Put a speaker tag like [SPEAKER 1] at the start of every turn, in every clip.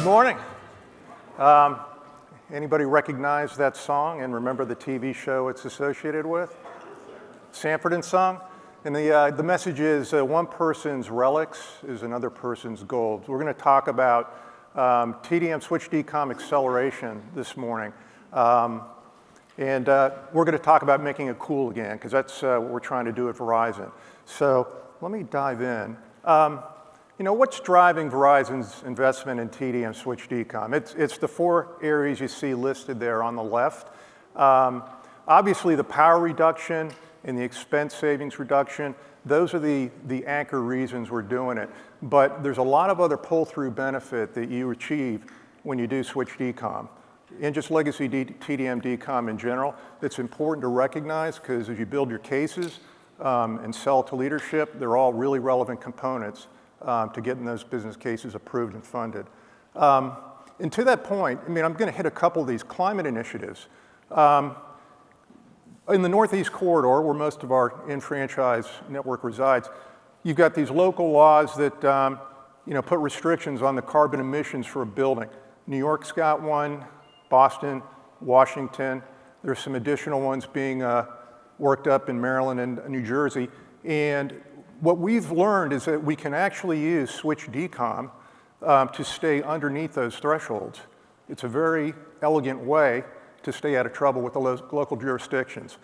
[SPEAKER 1] Good morning. Anybody recognize that song and remember the TV show it's associated with? Sanford and Son. And the message is one person's relics is another person's gold. We're going to talk about TDM switch decom acceleration this morning. And we're going to talk about making it cool again, because that's what we're trying to do at Verizon. So let me dive in. You know, what's driving Verizon's investment in TDM switch decom? It's the four areas you see listed there on the left. Obviously, the power reduction and the expense savings reduction, those are the anchor reasons we're doing it. But there's a lot of other pull-through benefit that you achieve when you do switch decom. And just legacy TDM decom in general, that's important to recognize, because as you build your cases and sell to leadership, they're all really relevant components to getting those business cases approved and funded. And to that point, I mean, I'm going to hit a couple of these climate initiatives. In the Northeast Corridor, where most of our in-franchise network resides, you've got these local laws that put restrictions on the carbon emissions for a building. New York's got one, Boston, Washington. There's some additional ones being worked up in Maryland and New Jersey. And what we've learned is that we can actually use switch decom to stay underneath those thresholds. It's a very elegant way to stay out of trouble with the local jurisdictions.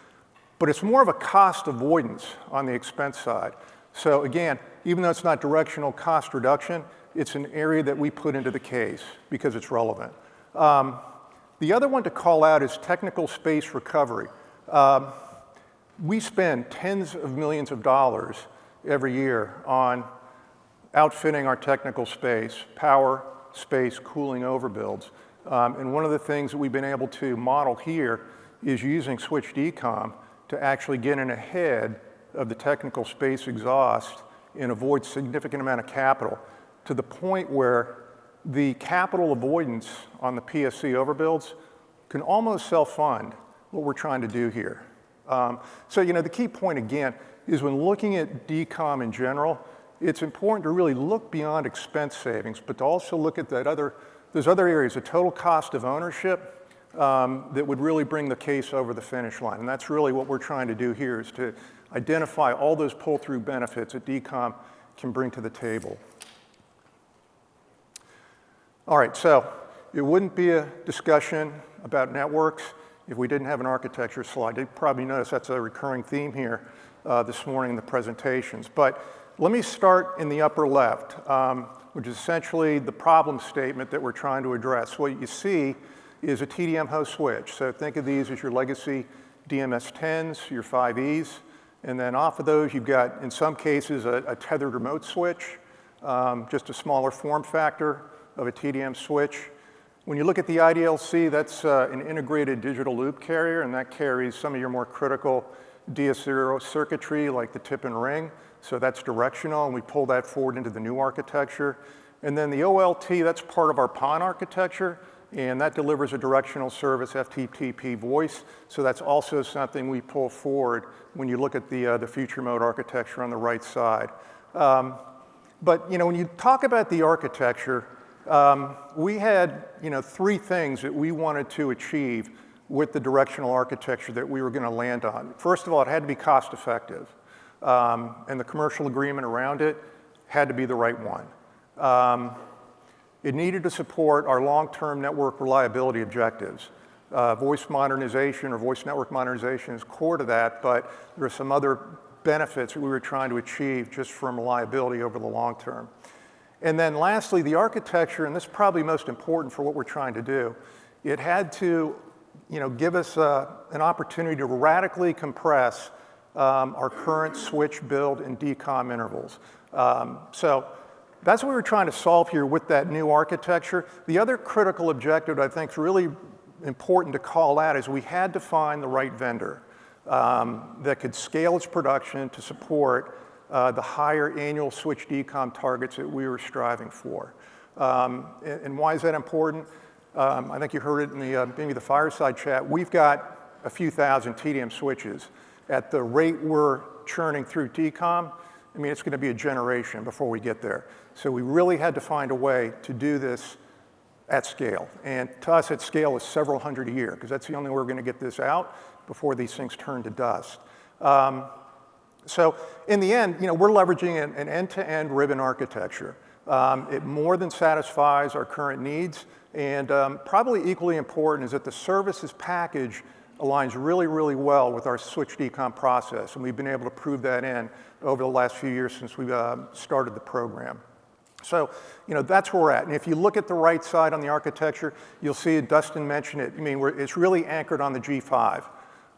[SPEAKER 1] But it's more of a cost avoidance on the expense side. So again, even though it's not directional cost reduction, it's an area that we put into the case because it's relevant. The other one to call out is technical space recovery. We spend tens of millions of dollars every year on outfitting our technical space, power, space, cooling overbuilds. And one of the things that we've been able to model here is using switch decom to actually get in ahead of the technical space exhaust and avoid significant amount of capital, to the point where the capital avoidance on the PSC overbuilds can almost self-fund what we're trying to do here. So the key point again is when looking at decom in general, it's important to really look beyond expense savings, but to also look at those other areas, the total cost of ownership that would really bring the case over the finish line. And that's really what we're trying to do here, is to identify all those pull-through benefits that decom can bring to the table. All right, so it wouldn't be a discussion about networks if we didn't have an architecture slide. You probably noticed that's a recurring theme here this morning in the presentations. But let me start in the upper left, which is essentially the problem statement that we're trying to address. What you see is a TDM host switch. So think of these as your legacy DMS-10s, your 5Es. And then off of those, you've got, in some cases, a tethered remote switch, just a smaller form factor of a TDM switch. When you look at the IDLC, that's an integrated digital loop carrier, and that carries some of your more critical DS0 circuitry, like the tip and ring. So that's directional, and we pull that forward into the new architecture. And then the OLT, that's part of our PON architecture, and that delivers a directional service FTTP voice. So that's also something we pull forward when you look at the future mode architecture on the right side. But when you talk about the architecture, we had three things that we wanted to achieve with the directional architecture that we were going to land on. First of all, it had to be cost effective. And the commercial agreement around it had to be the right one. It needed to support our long-term network reliability objectives. Voice modernization or voice network modernization is core to that, but there are some other benefits that we were trying to achieve just from reliability over the long term. And then lastly, the architecture, and this is probably most important for what we're trying to do, it had to give us an opportunity to radically compress our current switch build and decom intervals. So that's what we were trying to solve here with that new architecture. The other critical objective I think is really important to call out is we had to find the right vendor that could scale its production to support the higher annual switch decom targets that we were striving for. And why is that important? I think you heard it in maybe the fireside chat. We've got a few thousand TDM switches. At the rate we're churning through decom, I mean, it's going to be a generation before we get there. So we really had to find a way to do this at scale. And to us, at scale is several hundred a year, because that's the only way we're going to get this out before these things turn to dust. So in the end, we're leveraging an end-to-end ribbon architecture. It more than satisfies our current needs, and probably equally important is that the services package aligns really, really well with our switch decom process, and we've been able to prove that in over the last few years since we've started the program. So, that's where we're at. And if you look at the right side on the architecture, you'll see, Dustin mentioned it, it's really anchored on the G5.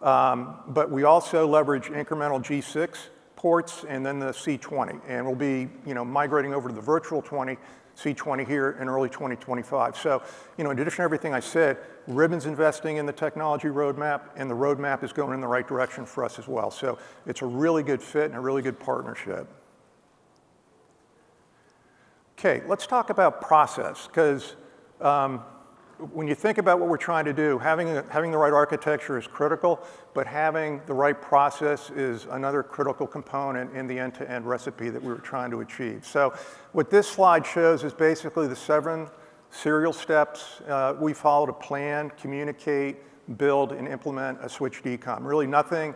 [SPEAKER 1] But we also leverage incremental G6 ports and then the C20. And we'll be, migrating over to the virtual C20 here in early 2025. So, in addition to everything I said, Ribbon's investing in the technology roadmap, and the roadmap is going in the right direction for us as well. So it's a really good fit and a really good partnership. Okay, let's talk about process, because when you think about what we're trying to do, having the right architecture is critical, but having the right process is another critical component in the end-to-end recipe that we were trying to achieve. So what this slide shows is basically the 7 serial steps we follow to plan, communicate, build, and implement a switch decom. Really nothing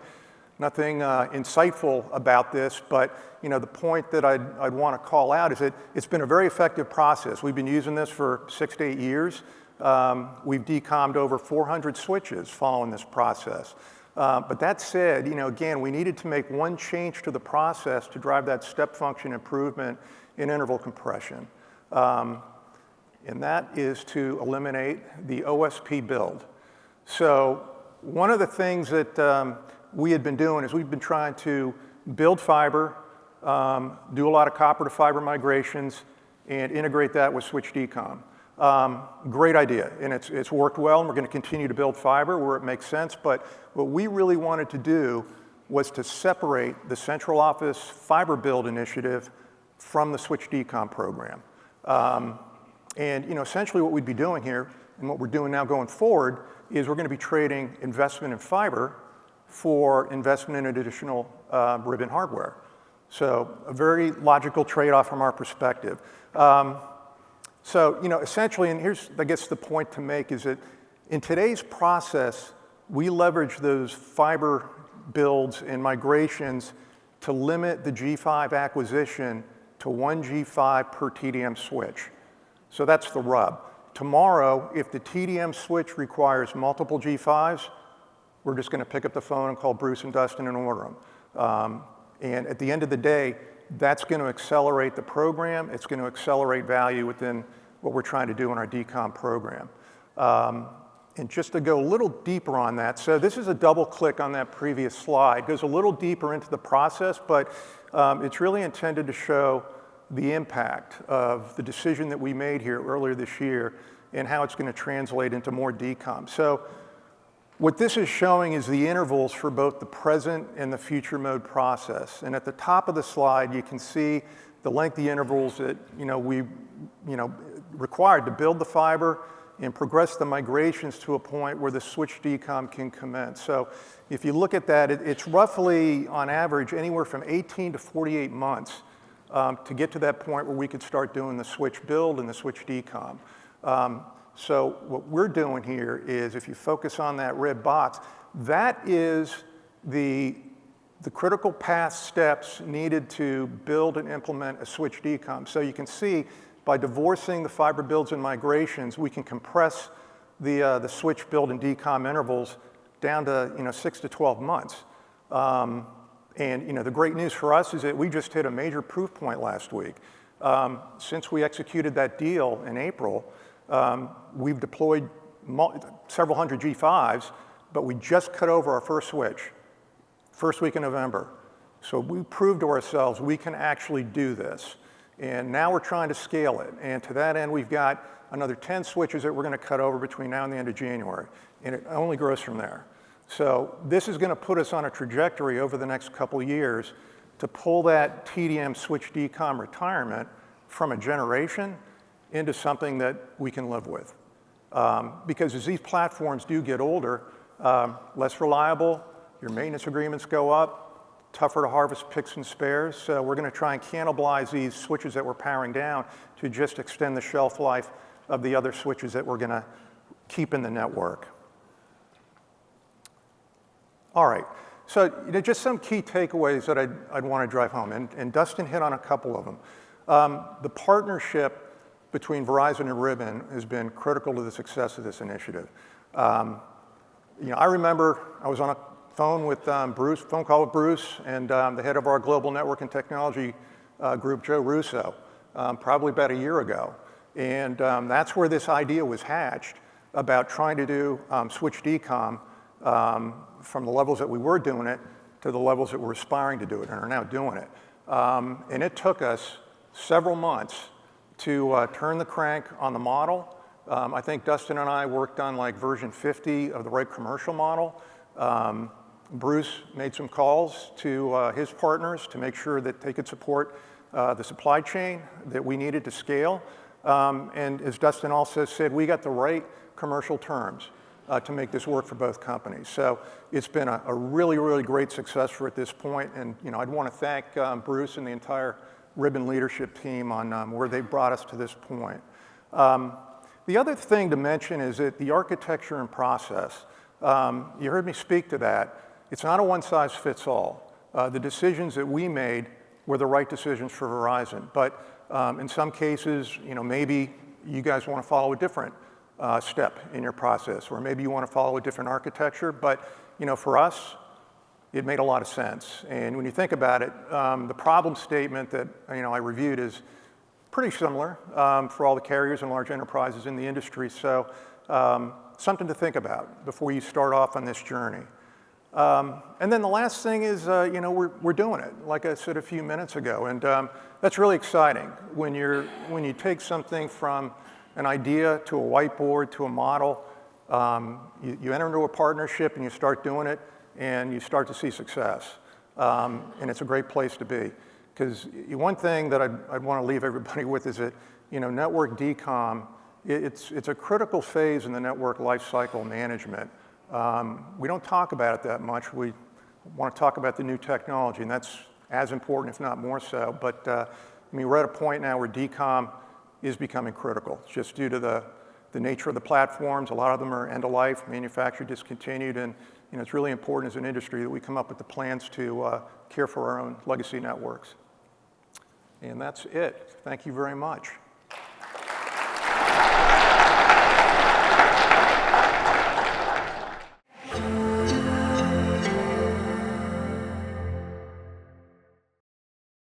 [SPEAKER 1] insightful about this, but the point that I'd want to call out is that it's been a very effective process. We've been using this for 6 to 8 years. We've decommed over 400 switches following this process. But that said, again, we needed to make one change to the process to drive that step function improvement in interval compression. And that is to eliminate the OSP build. So one of the things that we had been doing is we've been trying to build fiber, do a lot of copper to fiber migrations, and integrate that with switch decom. Great idea, and it's worked well, and we're going to continue to build fiber where it makes sense, but what we really wanted to do was to separate the central office fiber build initiative from the switch decom program. And essentially what we'd be doing here, and what we're doing now going forward, is we're going to be trading investment in fiber for investment in additional ribbon hardware. So a very logical trade-off from our perspective. So, essentially, and here's, I guess, the point to make is that in today's process, we leverage those fiber builds and migrations to limit the G5 acquisition to 1 G5 per TDM switch. So that's the rub. Tomorrow, if the TDM switch requires multiple G5s, we're just going to pick up the phone and call Bruce and Dustin and order them. And at the end of the day, that's going to accelerate the program. It's going to accelerate value within what we're trying to do in our decom program. And just to go a little deeper on that, so this is a double click on that previous slide. It goes a little deeper into the process, but it's really intended to show the impact of the decision that we made here earlier this year and how it's going to translate into more decom. So what this is showing is the intervals for both the present and the future mode process. And at the top of the slide, you can see the lengthy intervals that we required to build the fiber and progress the migrations to a point where the switch decom can commence. So if you look at that, it's roughly, on average, anywhere from 18 to 48 months to get to that point where we could start doing the switch build and the switch decom. So what we're doing here is, if you focus on that red box, that is the critical path steps needed to build and implement a switch decom. So you can see, by divorcing the fiber builds and migrations, we can compress the switch build and decom intervals down to 6 to 12 months. And the great news for us is that we just hit a major proof point last week. Since we executed that deal in April, we've deployed several hundred G5s, but we just cut over our first switch, first week in November. So we proved to ourselves we can actually do this. And now we're trying to scale it. And to that end, we've got another 10 switches that we're going to cut over between now and the end of January. And it only grows from there. So this is going to put us on a trajectory over the next couple of years to pull that TDM switch decom retirement from a generation into something that we can live with. Because as these platforms do get older, less reliable, your maintenance agreements go up, tougher to harvest picks and spares. So we're going to try and cannibalize these switches that we're powering down to just extend the shelf life of the other switches that we're going to keep in the network. All right, so just some key takeaways that I'd want to drive home, and Dustin hit on a couple of them. The partnership between Verizon and Ribbon has been critical to the success of this initiative. I remember I was on a phone call with Bruce and the head of our global network and technology group, Joe Russo, probably about a year ago. And that's where this idea was hatched about trying to do switch decom from the levels that we were doing it to the levels that we're aspiring to do it and are now doing it. And it took us several months to turn the crank on the model. I think Dustin and I worked on like version 50 of the right commercial model. Bruce made some calls to his partners to make sure that they could support the supply chain that we needed to scale. And as Dustin also said, we got the right commercial terms to make this work for both companies. So it's been a really, really great success for at this point. And I'd want to thank Bruce and the entire Ribbon leadership team on where they brought us to this point. The other thing to mention is that the architecture and process, you heard me speak to that. It's not a one-size-fits-all. The decisions that we made were the right decisions for Verizon. But in some cases, maybe you guys want to follow a different step in your process, or maybe you want to follow a different architecture. But for us, it made a lot of sense. And when you think about it, the problem statement that I reviewed is pretty similar for all the carriers and large enterprises in the industry. So something to think about before you start off on this journey. And then the last thing is, we're doing it, like I said a few minutes ago. And that's really exciting when you take something from an idea to a whiteboard to a model, you enter into a partnership and you start doing it and you start to see success. And it's a great place to be. Because one thing that I'd want to leave everybody with is that, network decom, it's a critical phase in the network lifecycle management. We don't talk about it that much. We want to talk about the new technology, and that's as important, if not more so. But we're at a point now where decom is becoming critical, just due to the nature of the platforms. A lot of them are end of life, manufactured, discontinued, and it's really important as an industry that we come up with the plans to care for our own legacy networks. And that's it. Thank you very much.